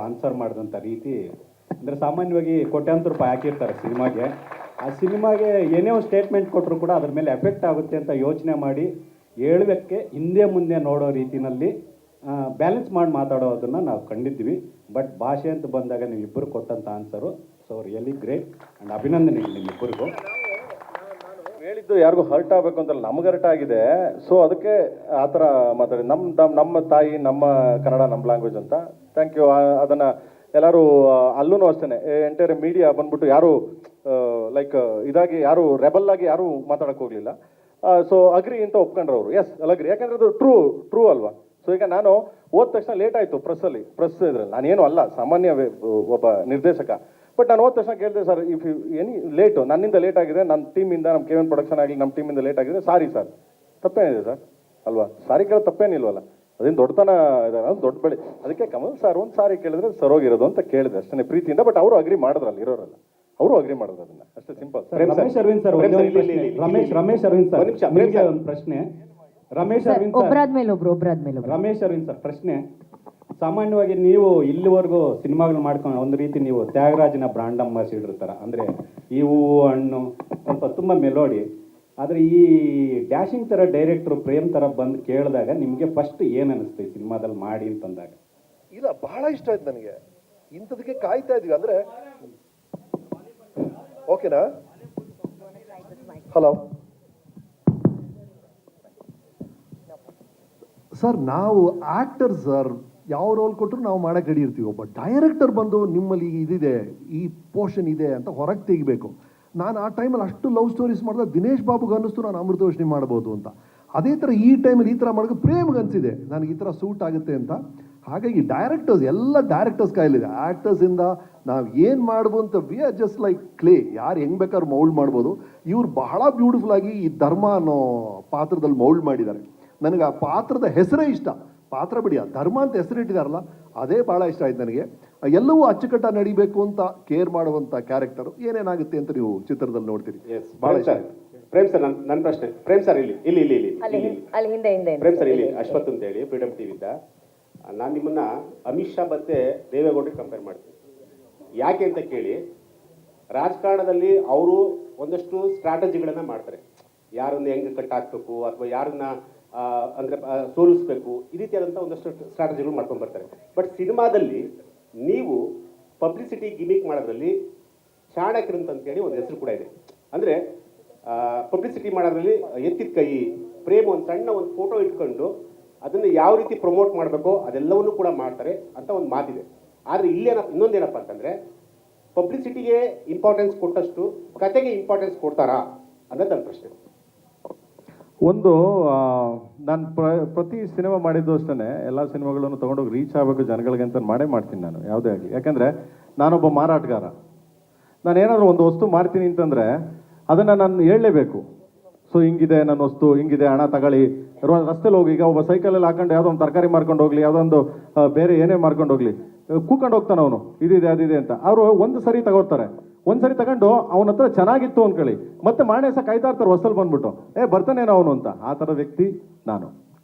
Answer ಮಾಡಿದಂಥ ರೀತಿ ಅಂದರೆ ಸಾಮಾನ್ಯವಾಗಿ ಕೋಟ್ಯಾಂತರ ರೂಪಾಯಿ ಹಾಕಿರ್ತಾರೆ ಸಿನಿಮಾಗೆ. ಆ ಸಿನಿಮಾಗೆ ಏನೇ ಒಂದು ಸ್ಟೇಟ್ಮೆಂಟ್ ಕೊಟ್ಟರು ಕೂಡ ಅದ್ರ ಮೇಲೆ ಎಫೆಕ್ಟ್ ಆಗುತ್ತೆ ಅಂತ ಯೋಚನೆ ಮಾಡಿ ಹೇಳೋಕ್ಕೆ ಹಿಂದೆ ಮುಂದೆ ನೋಡೋ ರೀತಿಯಲ್ಲಿ ಬ್ಯಾಲೆನ್ಸ್ ಮಾಡಿ ಮಾತಾಡೋದನ್ನು ನಾವು ಕಂಡಿದ್ವಿ. ಬಟ್ ಭಾಷೆ ಅಂತ ಬಂದಾಗ ನೀವಿಬ್ಬರು ಕೊಟ್ಟಂಥ answer so really great and ಅಭಿನಂದನೆಗಳು ನಿಮ್ಮಿಬ್ಬರಿಗೂ. ಹೇಳಿದ್ದು ಯಾರಿಗೂ ಹರ್ಟ್ ಆಗಬೇಕು ಅಂತಲ್ಲ, ನಮ್ಗೆ ಹರ್ಟ್ ಆಗಿದೆ. ಸೊ ಅದಕ್ಕೆ ಆ ಥರ ಮಾತಾಡಿ ನಮ್ಮ ತಾಯಿ ನಮ್ಮ ಕನ್ನಡ ನಮ್ಮ ಲ್ಯಾಂಗ್ವೇಜ್ ಅಂತ. Thank you. ಅದನ್ನು ಎಲ್ಲರೂ ಅಲ್ಲೂ ಅಷ್ಟೇ ಎಂಟೈರ್ ಮೀಡಿಯಾ ಬಂದ್ಬಿಟ್ಟು ಯಾರು ಲೈಕ್ ಇದಾಗಿ ಯಾರು ರೆಬಲ್ ಆಗಿ ಯಾರು ಮಾತಾಡೋಕೆ ಹೋಗಲಿಲ್ಲ. ಸೊ ಅಗ್ರಿ ಅಂತ ಒಪ್ಕೊಂಡ್ರು ಅವರು. ಎಸ್ ಅಗ್ರಿ, ಯಾಕಂದರೆ ಅದು ಟ್ರೂ ಅಲ್ವಾ. ಸೊ ಈಗ ನಾನು ಹೋದ ತಕ್ಷಣ ಲೇಟ್ ಆಯಿತು ಪ್ರೆಸ್ ಇದ್ರಲ್ಲಿ, ನಾನೇನು ಅಲ್ಲ, ಸಾಮಾನ್ಯ ಒಬ್ಬ ನಿರ್ದೇಶಕ. ಬಟ್ ನಾನು ಹೋದ ತಕ್ಷಣ ಕೇಳಿದೆ, ಸರ್ ಇಫ್ ಎನಿ ಲೇಟು ನನ್ನಿಂದ ಲೇಟ್ ಆಗಿದೆ, ನನ್ನ ಟೀಮಿಂದ ನಮ್ಮ ಕೆವಿನ್ ಪ್ರೊಡಕ್ಷನ್ ಆಗಲಿ ನಮ್ಮ ಟೀಮಿಂದ ಲೇಟ್ ಆಗಿದೆ, ಸಾರಿ ಸರ್. ತಪ್ಪೇನಿದೆ ಸರ್ ಅಲ್ವಾ? ಸಾರಿ ಕೇಳೋದು ತಪ್ಪೇನಿಲ್ವಲ್ಲ, ಅದೇನು ದೊಡ್ಡತನ ಇದೆ, ಅದು ದೊಡ್ಡ ಬೆಳೆ. ಅದಕ್ಕೆ ಕಮಲ್ ಸರ್ ಒಂದು ಸಾರಿ ಕೇಳಿದ್ರೆ ಸರೋಗಿರೋದು ಅಂತ ಕೇಳಿದೆ ಅಷ್ಟೇ ಪ್ರೀತಿಯಿಂದ. ಬಟ್ ಅವರು ಅಗ್ರಿ ಮಾಡಿದ್ರಲ್ಲ, ಇರೋರಲ್ಲ ಅವರು ಅಗ್ರಿ ಮಾಡಿದ್ರು ಅದನ್ನ, ಅಷ್ಟೇ ಸಿಂಪಲ್. ರಮೇಶ್ ಅರವಿಂದ್ ಸರ್ ಒಂದು ಪ್ರಶ್ನೆ. ರಮೇಶ್ ಅರವಿಂದ್ ಸರ್ ಪ್ರಶ್ನೆ. ಸಾಮಾನ್ಯವಾಗಿ ನೀವು ಇಲ್ಲಿವರೆಗೂ ಸಿನಿಮಾಗಳು ಮಾಡ್ಕೊಂಡು ಒಂದು ರೀತಿ ನೀವು ತ್ಯಾಗರಾಜನ ಬ್ರಾಂಡ್ ಅಂಬಾಸಿಡರ್ ಥರ, ಅಂದರೆ ಈ ಹೂವು ಹಣ್ಣು ಸ್ವಲ್ಪ ತುಂಬ ಮೆಲೋಡಿ. ಆದರೆ ಈ ಡ್ಯಾಶಿಂಗ್ ಥರ ಡೈರೆಕ್ಟ್ರು ಪ್ರೇಮ್ ಥರ ಬಂದು ಕೇಳಿದಾಗ ನಿಮಗೆ ಫಸ್ಟ್ ಏನು ಅನಿಸ್ತು ಈ ಸಿನಿಮಾದಲ್ಲಿ ಮಾಡಿ ಅಂತಂದಾಗ? ಇಲ್ಲ, ಬಹಳ ಇಷ್ಟ ಆಯ್ತು ನನಗೆ. ಇಂಥದಕ್ಕೆ ಕಾಯ್ತಾ ಇದೀವಿ ಅಂದರೆ. ಓಕೆನಾ? ಹಲೋ ಸರ್, ನಾವು ಆಕ್ಟರ್ ಸರ್ ಯಾವ ರೋಲ್ ಕೊಟ್ಟರು ನಾವು ಮಾಡಕ್ಕೆ ರೆಡಿ ಇರ್ತೀವಿ. ಒಬ್ಬ ಡೈರೆಕ್ಟರ್ ಬಂದು ನಿಮ್ಮಲ್ಲಿ ಇದಿದೆ, ಈ ಪೋರ್ಷನ್ ಇದೆ ಅಂತ ಹೊರಗೆ ತೆಗಿಬೇಕು. ನಾನು ಆ ಟೈಮಲ್ಲಿ ಅಷ್ಟು ಲವ್ ಸ್ಟೋರೀಸ್ ಮಾಡಿದಾಗ ದಿನೇಶ್ ಬಾಬುಗೆ ಅನ್ನಿಸ್ತು ನಾನು ಅಮೃತವರ್ಷಿಣಿ ಮಾಡ್ಬೋದು ಅಂತ. ಅದೇ ಥರ ಈ ಟೈಮಲ್ಲಿ ಈ ಥರ ಮಾಡೋಕ್ಕೆ ಪ್ರೇಮ್ಗೆ ಅನಿಸಿದೆ ನನಗೆ ಈ ಥರ ಸೂಟ್ ಆಗುತ್ತೆ ಅಂತ. ಹಾಗಾಗಿ ಡೈರೆಕ್ಟರ್ಸ್ ಎಲ್ಲ ಡೈರೆಕ್ಟರ್ಸ್ ಕೈಲಿದೆ. ಆ್ಯಕ್ಟರ್ಸಿಂದ ನಾವು ಏನು ಮಾಡ್ಬೋದು ಅಂತ we are just like clay, ಯಾರು ಹೆಂಗೆ ಬೇಕಾದ್ರೂ ಮೌಲ್ಡ್ ಮಾಡ್ಬೋದು. ಇವ್ರು ಬಹಳ ಬ್ಯೂಟಿಫುಲ್ ಆಗಿ ಈ ಧರ್ಮ ಅನ್ನೋ ಪಾತ್ರದಲ್ಲಿ ಮೌಲ್ಡ್ ಮಾಡಿದ್ದಾರೆ. ನನಗೆ ಆ ಪಾತ್ರದ ಹೆಸರೇ ಇಷ್ಟ. ಪಾತ್ರ ಬಿಡಿ, ಆ ಧರ್ಮ ಅಂತ ಹೆಸರಿಟ್ಟಿದಾರಲ್ಲ ಅದೇ ಭಾಳ ಇಷ್ಟ ಆಯ್ತು ನನಗೆ. ಎಲ್ಲವೂ ಅಚ್ಚುಕಟ್ಟ ನಡಿಬೇಕು ಅಂತ ಕೇರ್ ಮಾಡುವಂಥ ಕ್ಯಾರೆಕ್ಟರು ಏನೇನಾಗುತ್ತೆ ಅಂತ ನೀವು ಚಿತ್ರದಲ್ಲಿ ನೋಡ್ತೀರಿ. ಭಾಳ ಇಷ್ಟ. ಪ್ರೇಮ್ ಸರ್, ನನ್ನ ಪ್ರಶ್ನೆ. ಪ್ರೇಮ್ ಸರ್ ಇಲ್ಲಿ ಪ್ರೇಮ್ ಸರ್ ಇಲ್ಲಿ ಅಶ್ವಥ್ ಅಂತ ಹೇಳಿ ಫ್ರೀಡಮ್ ಟಿವಿಯಿಂದ ನಾನು ನಿಮ್ಮನ್ನ ಅಮಿತ್ ಶಾ ಮತ್ತೆ ದೇವೇಗೌಡರಿಗೆ ಕಂಪೇರ್ ಮಾಡ್ತೀನಿ. ಯಾಕೆ ಅಂತ ಕೇಳಿ, ರಾಜಕಾರಣದಲ್ಲಿ ಅವರು ಒಂದಷ್ಟು ಸ್ಟ್ರಾಟಜಿಗಳನ್ನ ಮಾಡ್ತಾರೆ. ಯಾರನ್ನ ಹೆಂಗೆ ಕಟ್ಟಾಕ್ಬೇಕು ಅಥವಾ ಯಾರನ್ನ ಅಂದರೆ ಸೋಲಿಸ್ಬೇಕು, ಈ ರೀತಿಯಾದಂಥ ಒಂದಷ್ಟು ಸ್ಟ್ರಾಟಜಿಗಳು ಮಾಡ್ಕೊಂಡು ಬರ್ತಾರೆ. ಬಟ್ ಸಿನಿಮಾದಲ್ಲಿ ನೀವು ಪಬ್ಲಿಸಿಟಿ ಗಿಮಿಕ್ ಮಾಡೋದ್ರಲ್ಲಿ ಚಾಣಕ್ಯರಂತೇಳಿ ಒಂದು ಹೆಸರು ಕೂಡ ಇದೆ. ಅಂದರೆ ಪಬ್ಲಿಸಿಟಿ ಮಾಡೋದ್ರಲ್ಲಿ ಎತ್ತಿದ ಕೈ, ಪ್ರೇಮ್ ಒಂದು ಸಣ್ಣ ಒಂದು ಫೋಟೋ ಇಟ್ಕೊಂಡು ಅದನ್ನು ಯಾವ ರೀತಿ ಪ್ರಮೋಟ್ ಮಾಡಬೇಕೋ ಅದೆಲ್ಲವನ್ನೂ ಕೂಡ ಮಾಡ್ತಾರೆ ಅಂತ ಒಂದು ಮಾತಿದೆ. ಆದರೆ ಇನ್ನೊಂದೇನಪ್ಪ ಅಂತಂದರೆ, ಪಬ್ಲಿಸಿಟಿಗೆ ಇಂಪಾರ್ಟೆನ್ಸ್ ಕೊಟ್ಟಷ್ಟು ಕತೆಗೆ ಇಂಪಾರ್ಟೆನ್ಸ್ ಕೊಡ್ತಾರಾ ಅನ್ನೋದು ನನ್ನ ಪ್ರಶ್ನೆ. ಒಂದು ನಾನು ಪ್ರತಿ ಸಿನಿಮಾ ಮಾಡಿದ್ದು ಅಷ್ಟೇ, ಎಲ್ಲ ಸಿನಿಮಾಗಳನ್ನು ತೊಗೊಂಡೋಗಿ ರೀಚ್ ಆಗಬೇಕು ಜನಗಳಿಗೆ ಅಂತ ಮಾಡ್ತೀನಿ ನಾನು ಯಾವುದೇ ಆಗಲಿ. ಯಾಕೆಂದರೆ ನಾನೊಬ್ಬ ಮಾರಾಟಗಾರ. ನಾನು ಏನಾದರೂ ಒಂದು ವಸ್ತು ಮಾರ್ತೀನಿ ಅಂತಂದರೆ ಅದನ್ನು ನಾನು ಹೇಳಲೇಬೇಕು. ಸೊ ಹಿಂಗಿದೆ ನನ್ನ ವಸ್ತು, ಹಿಂಗಿದೆ, ಹಣ ತಗೊಳ್ಳಿ. ರಸ್ತೆಲಿ ಹೋಗಿ, ಈಗ ಒಬ್ಬ ಸೈಕಲಲ್ಲಿ ಹಾಕೊಂಡು ಯಾವುದೋ ಒಂದು ತರಕಾರಿ ಮಾರ್ಕೊಂಡು ಹೋಗಲಿ, ಯಾವುದೊಂದು ಬೇರೆ ಏನೇ ಮಾರ್ಕೊಂಡು ಹೋಗಲಿ, ಕೂಕೊಂಡು ಹೋಗ್ತಾನೆ ಅವನು, ಇದಿದೆ ಅದಿದೆ ಅಂತ. ಅವರು ಒಂದು ಸರಿ ತಗೋತಾರೆ, ಒಂದು ಸರಿ ತಗೊಂಡು ಅವನ ಹತ್ರ ಚೆನ್ನಾಗಿತ್ತು ಅಂದ್ಕೊಳ್ಳಿ, ಮತ್ತೆ ಮಾಡೇ ಸಹ ಕಾಯ್ತಾ ಇರ್ತಾರೆ ಹೊಸಲ್ಲಿ ಬಂದ್ಬಿಟ್ಟು, ಬರ್ತಾನೇನೋ ಅವನು ಅಂತ. ಆ ಥರ ವ್ಯಕ್ತಿ ನಾನು.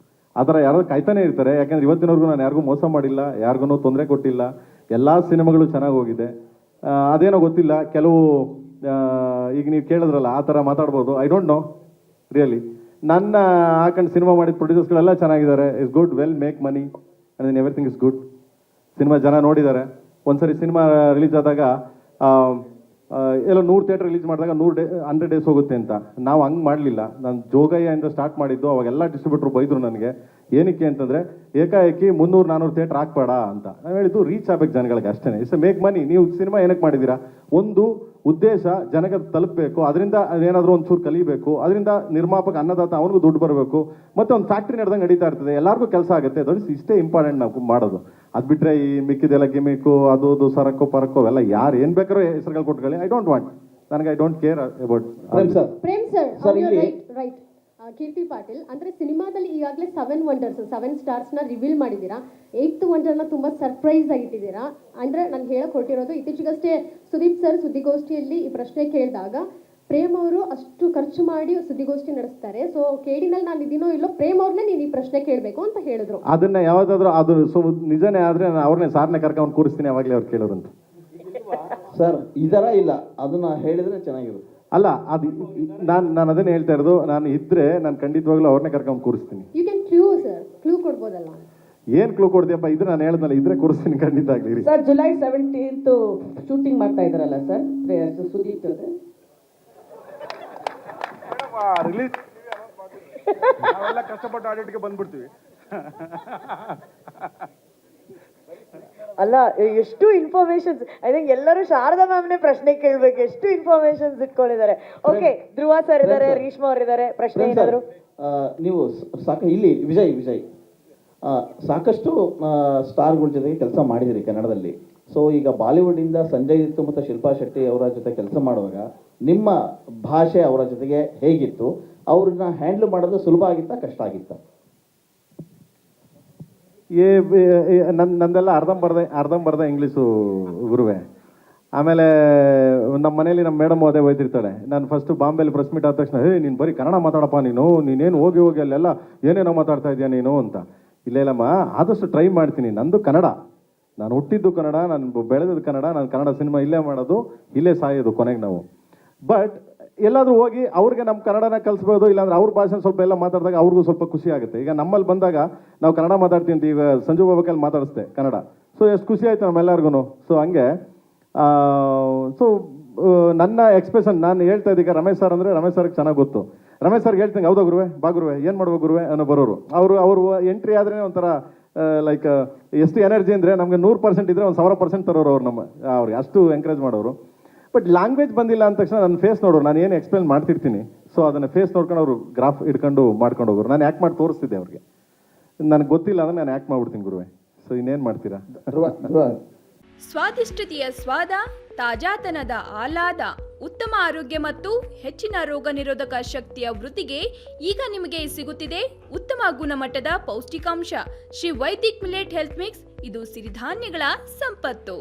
ಆ ಥರ ಯಾರು ಕಾಯ್ತಾನೆ ಇರ್ತಾರೆ. ಯಾಕೆಂದ್ರೆ ಇವತ್ತಿನವರೆಗೂ ನಾನು ಯಾರಿಗೂ ಮೋಸ ಮಾಡಿಲ್ಲ, ಯಾರಿಗೂ ತೊಂದರೆ ಕೊಟ್ಟಿಲ್ಲ. ಎಲ್ಲ ಸಿನಿಮಾಗಳು ಚೆನ್ನಾಗಿ ಹೋಗಿದೆ. ಅದೇನೋ ಗೊತ್ತಿಲ್ಲ, ಕೆಲವು ಈಗ ನೀವು ಕೇಳಿದ್ರಲ್ಲ ಆ ಥರ ಮಾತಾಡ್ಬೋದು. I don't know really. ನನ್ನ ಹಾಕೊಂಡು ಸಿನಿಮಾ ಮಾಡಿದ ಪ್ರೊಡ್ಯೂಸರ್ಸ್ಗಳೆಲ್ಲ ಚೆನ್ನಾಗಿದ್ದಾರೆ. Is good, well make money and everything is good. Cinema ಜನ ನೋಡಿದ್ದಾರೆ. ಒಂದ್ಸರಿ ಸಿನಿಮಾ ರಿಲೀಸ್ ಆದಾಗ ಎಲ್ಲ 100 ಥಿಯೇಟರ್ ರಿಲೀಸ್ ಮಾಡಿದಾಗ 100 ಡೇಸ್ ಹೋಗುತ್ತೆ ಅಂತ. ನಾವು ಹಂಗೆ ಮಾಡಲಿಲ್ಲ. ನಾನು ಜೋಗಯ್ಯಿಂದ ಸ್ಟಾರ್ಟ್ ಮಾಡಿದ್ದು. ಅವಾಗೆಲ್ಲ ಡಿಸ್ಟ್ರಿಬ್ಯೂಟ್ರು ಬೈದರು ನನಗೆ. ಏನಕ್ಕೆ ಅಂತಂದರೆ, ಏಕಾಏಕಿ 300-400 ಥಿಯೇಟರ್ ಹಾಕ್ಬೇಡ ಅಂತ. ನಾವು ಹೇಳಿದ್ದು ರೀಚ್ ಆಗಬೇಕು ಜನಗಳಿಗೆ ಅಷ್ಟೇ. It's make money. ನೀವು ಸಿನಿಮಾ ಏನಕ್ಕೆ ಮಾಡಿದ್ದೀರಾ? ಒಂದು ಉದ್ದೇಶ ಜನಕ್ಕೆ ತಲುಪಬೇಕು, ಅದರಿಂದ ಏನಾದರೂ ಒಂಚೂರು ಕಲಿಬೇಕು, ಅದರಿಂದ ನಿರ್ಮಾಪಕ ಅನ್ನದಾತ ಅವನಿಗೂ ದುಡ್ಡು ಬರಬೇಕು, ಮತ್ತು ಒಂದು ಫ್ಯಾಕ್ಟ್ರಿ ನಡೆದಂಗೆ ನಡೀತಾ ಇರ್ತದೆ, ಎಲ್ಲರಿಗೂ ಕೆಲಸ ಆಗುತ್ತೆ. ದಟ್ ಇಷ್ಟೇ ಇಂಪಾರ್ಟೆಂಟ್ ನಾವು ಮಾಡೋದು. ಅದು ಬಿಟ್ಟರೆ ಈ ಮಿಕ್ಕಿದೆಲ್ಲ ಗಿಮಿಕ್ಕು, ಅದು ಸರಕು ಪರಕು ಅವೆಲ್ಲ ಯಾರು ಏನು ಬೇಕಾದ್ರೂ ಹೆಸರುಗಳು ಕೊಟ್ಕೊಳ್ಳಿ. I don't want. ನನಗೆ I don't care about. Prem sir, right. Keerthi Patil, ಅಂದರೆ ಸಿನಿಮಾದಲ್ಲಿ ಈಗಾಗಲೇ 7 ಸ್ಟಾರ್ಸ್ನ ರಿವೀಲ್ ಮಾಡಿದ್ದೀರಾ. 8th ವಂಡರ್ನ ತುಂಬ ಸರ್ಪ್ರೈಸ್ ಆಗಿಟ್ಟಿದ್ದೀರಾ. ಅಂದರೆ ನಾನು ಹೇಳಕ್ಕೆ ಹೊರಟಿರೋದು, ಇತ್ತೀಚೆಗಷ್ಟೇ ಸುದೀಪ್ ಸರ್ ಸುದ್ದಿಗೋಷ್ಠಿಯಲ್ಲಿ ಈ ಪ್ರಶ್ನೆ ಕೇಳಿದಾಗ ಪ್ರೇಮ್ ಅವರು ಅಷ್ಟು ಖರ್ಚು ಮಾಡಿ ಸುದ್ದಿಗೋಷ್ಠಿ ನಡೆಸ್ತಾರೆ. ಸೊ ಕೇಡಿನಲ್ಲಿ ನಾನು ಇದೀನೋ ಇಲ್ಲೋ ಪ್ರೇಮ್ ಅವ್ರನ್ನೇ ನೀನು ಈ ಪ್ರಶ್ನೆ ಕೇಳಬೇಕು ಅಂತ ಹೇಳಿದ್ರು. ಅದನ್ನ ಯಾವ್ದಾದ್ರು ಅದು ನಿಜನೇ ಆದ್ರೆ ನಾನು ಅವ್ರನ್ನೇ ಸಾರ್ನೆ ಕರ್ಕೊಂಡು ಕೂರಿಸ್ತೀನಿ, ಅವಾಗಲೇ ಅವ್ರು ಕೇಳೋರು ಅಂತ. ಸರ್ ಇದರ ಇಲ್ಲ, ಅದನ್ನ ಹೇಳಿದ್ರೆ ಚೆನ್ನಾಗಿರುತ್ತೆ. ಅಲ್ಲ, ಅದು ನಾನು ಅದನ್ನೇ ಹೇಳ್ತಾ ಇರೋದು. ನಾನು ಇದ್ರೆ ನಾನು ಖಂಡಿತವಾಗ್ಲೂ ಅವ್ರನ್ನೇ ಕರ್ಕೊಂಡು ಕೂರಿಸ್ತೀನಿ. You can clue sir, clue ಕೊಡ್ಬೋದಲ್ಲ. ಏನ್ ಕ್ಲೂ ಕೊಡ್ತೀಯಪ್ಪ? ಇದ್ರೆ ನಾನು ಹೇಳ್ದಲ್ಲ, ಇದ್ರೆ ಕೂರಿಸ್ತೀನಿ ಖಂಡಿತ ಆಗ್ಲಿ. ಸರ್ ಜುಲೈ 17th ಶೂಟಿಂಗ್ ಮಾಡ್ತಾ ಇದ್ದಾರಲ್ಲ ಸರ್ ಸುದೀಪ್ ಜೊತೆ. ರಿಲೀಸ್ ನಾವೆಲ್ಲ ಕಷ್ಟಪಟ್ಟು ಆಡಿಟ್ಗೆ ಬಂದ್ಬಿಡ್ತೀವಿ. ಅಲ್ಲ, ಎಷ್ಟು ಇನ್ಫಾರ್ಮೇಶನ್ಸ್. ಐ ಥಿಂಕ್ ಎಲ್ಲರೂ ಶಾರದಾ ಮ್ಯಾಮ್ನೇ ಪ್ರಶ್ನೆ ಕೇಳ್ಬೇಕು, ಎಷ್ಟು ಇನ್ಫಾರ್ಮೇಶನ್ಸ್ ಇಟ್ಕೊಂಡಿದ್ದಾರೆ. ಓಕೆ, ಧ್ರುವ ಸರ್ ಇದ್ದಾರೆ, ರೀಶ್ಮಾ ಅವ್ರು ಇದ್ದಾರೆ. ಪ್ರಶ್ನೆ ಏನಾದ್ರು ನೀವು ಇಲ್ಲಿ ವಿಜಯ್ ಸಾಕಷ್ಟು ಸ್ಟಾರ್ಗಳ ಜೊತೆಗೆ ಕೆಲಸ ಮಾಡಿದಿರಿ ಕನ್ನಡದಲ್ಲಿ. ಸೊ ಈಗ ಬಾಲಿವುಡ್ಡಿಂದ ಸಂಜಯ್ ದತ್ ಮತ್ತು ಶಿಲ್ಪಾ ಶೆಟ್ಟಿ ಅವರ ಜೊತೆ ಕೆಲಸ ಮಾಡುವಾಗ ನಿಮ್ಮ ಭಾಷೆ ಅವರ ಜೊತೆಗೆ ಹೇಗಿತ್ತು? ಅವ್ರನ್ನ ಹ್ಯಾಂಡಲ್ ಮಾಡೋದು ಸುಲಭ ಆಗಿತ್ತಾ, ಕಷ್ಟ ಆಗಿತ್ತಾ? ನಂದೆಲ್ಲ ಅರ್ಧಂಬರ್ಧ ಇಂಗ್ಲೀಷು ಗುರುವೆ. ಆಮೇಲೆ ನಮ್ಮ ಮನೇಲಿ ನಮ್ಮ ಮೇಡಮ್ ಅದೇ ಹೋಯ್ತಿರ್ತಾಳೆ. ನಾನು ಫಸ್ಟ್ ಬಾಂಬೆಲಿ ಪ್ರೆಸ್ ಮೀಟ್ ಆದ ತಕ್ಷಣ, ನೀನು ಬರೀ ಕನ್ನಡ ಮಾತಾಡಪ್ಪ, ನೀನೇನು ಹೋಗಿ ಅಲ್ಲೆಲ್ಲ ಏನೇನೋ ಮಾತಾಡ್ತಾ ಇದೆಯಾ ನೀನು ಅಂತ. ಇಲ್ಲಮ್ಮ, ಆದಷ್ಟು ಟ್ರೈ ಮಾಡ್ತೀನಿ. ನಂದು ಕನ್ನಡ, ನಾನು ಹುಟ್ಟಿದ್ದು ಕನ್ನಡ, ನಾನು ಬೆಳೆದಿದ್ದು ಕನ್ನಡ, ನಾನು ಕನ್ನಡ ಸಿನಿಮಾ ಇಲ್ಲೇ ಮಾಡೋದು, ಇಲ್ಲೇ ಸಾಯೋದು ಕೊನೆಗೆ ನಾವು. ಬಟ್ ಎಲ್ಲಾದರೂ ಹೋಗಿ ಅವ್ರಿಗೆ ನಮ್ಮ ಕನ್ನಡನ ಕಲಿಸ್ಬೋದು, ಇಲ್ಲಾಂದ್ರೆ ಅವ್ರ ಭಾಷೆ ಸ್ವಲ್ಪ ಎಲ್ಲ ಮಾತಾಡಿದಾಗ ಅವ್ರಿಗೂ ಸ್ವಲ್ಪ ಖುಷಿ ಆಗುತ್ತೆ. ಈಗ ನಮ್ಮಲ್ಲಿ ಬಂದಾಗ ನಾವು ಕನ್ನಡ ಮಾತಾಡ್ತೀವಿ ಅಂತ, ಈಗ ಸಂಜು ಬಾಬಕಲ್ಲಿ ಮಾತಾಡಿಸ್ದೆ ಕನ್ನಡ. ಸೊ ಎಷ್ಟು ಖುಷಿ ಆಯ್ತು ನಮ್ಮೆಲ್ಲರಿಗೂ. ಸೊ ಹಂಗೆ ನನ್ನ ಎಕ್ಸ್ಪ್ರೆಷನ್ ನಾನು ಹೇಳ್ತಾ ಇದ್ದೀಗ ರಮೇಶ್ ಸರ್ ಅಂದರೆ ರಮೇಶ್ ಸರ್ಗೆ ಚೆನ್ನಾಗಿ ಗೊತ್ತು. ರಮೇಶ್ ಸರ್ಗೆ ಹೇಳ್ತೀನಿ, ಹೌದಾ ಗುರುವೆ, ಬಾ ಗುರುವೆ, ಏನು ಮಾಡ್ಬೇಕು ಗುರುವೆ ಅನ್ನೋ ಬರೋರು. ಅವರು ಎಂಟ್ರಿ ಆದ್ರೆ ಒಂಥರ ಲೈಕ್ ಎಷ್ಟು ಎನರ್ಜಿ ಅಂದರೆ ನಮಗೆ 100% ಇದ್ರೆ 1000% ತರೋರು ಅವ್ರು. ಅವ್ರಿಗೆ ಅಷ್ಟು ಎಂಕರೇಜ್ ಮಾಡೋರು. ಬಟ್ ಲ್ಯಾಂಗ್ವೇಜ್ ಬಂದಿಲ್ಲ ಅಂದ ತಕ್ಷಣ ನನ್ನ ಫೇಸ್ ನೋಡೋರು, ನಾನು ಏನು ಎಕ್ಸ್ಪ್ಲೇನ್ ಮಾಡ್ತಿರ್ತೀನಿ. ಸೊ ಅದನ್ನು ಫೇಸ್ ನೋಡ್ಕೊಂಡು ಅವರು ಗ್ರಾಫ್ ಇಟ್ಕೊಂಡು ಮಾಡ್ಕೊಂಡು ಹೋಗೋರು. ನಾನು ಆ್ಯಕ್ಟ್ ಮಾಡಿ ತೋರಿಸ್ತಿದ್ದೆ ಅವ್ರಿಗೆ. ನನಗೆ ಗೊತ್ತಿಲ್ಲ ಅಂದರೆ ನಾನು ಆ್ಯಕ್ಟ್ ಮಾಡ್ಬಿಡ್ತೀನಿ ಗುರುವೆ. ಸೊ ಇನ್ನೇನು ಮಾಡ್ತೀರಾ? ಸ್ವಾದಿಷ್ಟತೆಯ ಸ್ವಾದ, ತಾಜಾತನದ ಆಹ್ಲಾದ, ಉತ್ತಮ ಆರೋಗ್ಯ ಮತ್ತು ಹೆಚ್ಚಿನ ರೋಗ ನಿರೋಧಕ ಶಕ್ತಿಯ ವೃದ್ಧಿಗೆ ಈಗ ನಿಮಗೆ ಸಿಗುತ್ತಿದೆ ಉತ್ತಮ ಗುಣಮಟ್ಟದ ಪೌಷ್ಟಿಕಾಂಶ Shri Vaidik millet health mix. ಇದು ಸಿರಿಧಾನ್ಯಗಳ ಸಂಪತ್ತು.